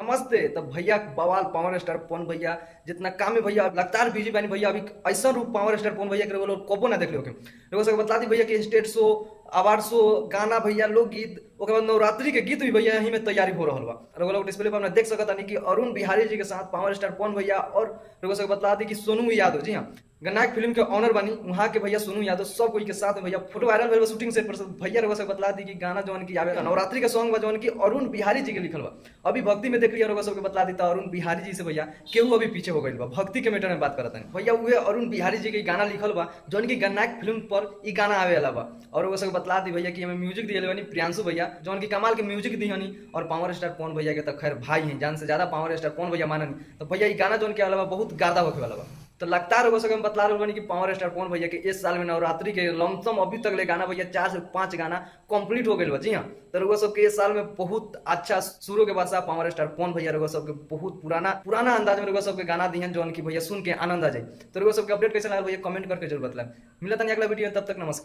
नमस्ते। तब भैया बवाल पावर स्टार पवन भैया जितना काम है भैया लगातार बिजी बानी भैया। अभी ऐसा रूप पावर स्टार पवन भैया के लोग कबो ना देख लो के लोगों से बता दी भैया कि स्टेट शो, अवार्ड शो, गाना भैया, लोकगीत, ओकर बाद नवरात्रि के गीत भी भैया यहीं में तैयारी हो रहा बा। लोग लोग डिस्प्ले पर हमने देख सकता नहीं कि अरुण बिहारी जी के साथ पावर स्टार पवन भैया और लोगों से बता दी कि सोनू यादव, जी हाँ, गन्नायक फिल्म के ऑनर बनी वहाँ के भैया सोनू यादव सब कोई के साथ में भैया फोटो वायरल भेल शूटिंग सेट पर। भैया रउआ से बतला दी कि गाना जौन की आवे नवरात्रि के सॉन्ग बा जौन की अरुण बिहारी जी के लिखल बा। अभी भक्ति में देख लिया रउआ सबके बतला दी अरुण बिहारी जी से भैया केहू अभी पीछे हो गइल बा। भक्ति के मैटर में बात करत हैं भैया, उहे अरुण बिहारी जी के गाना लिखल बा जौन की गन्नायक फिल्म पर ई गाना आवे वाला बा। और रउआ सबके बतला दी भैया कि हमें म्यूजिक दिए बनी प्रियांशु भैया जौन की कमाल के म्यूजिक दी हनी। और पावर स्टार पवन भैया के तो खैर भाई हैं, जान से ज्यादा पावर स्टार पवन भैया माननी। तो भैया ई गाना जौन के वाला बा बहुत गादा होके वाला बा। तो लगता है हम बतला रहे बनी कि पावर स्टार पवन भैया के इस साल में नवरात्रि के लमसम अभी तक ले गाना भैया 4 से 5 गाना कंप्लीट हो गए बा। जी हाँ, तो रउआ सबके इस साल में बहुत अच्छा शुरू के बाद पावर स्टार पवन भैया रउआ सबके बहुत पुराना अंदाज में रउआ सबके गाना दिहन जौन की भैया सुन के आनंद आ जाए। तो रउआ सबके अपडेट कैसे लागल भैया कमेंट करके जरूर बतलाएं। मिलता नहीं अगला वीडियो, तब तक नमस्कार।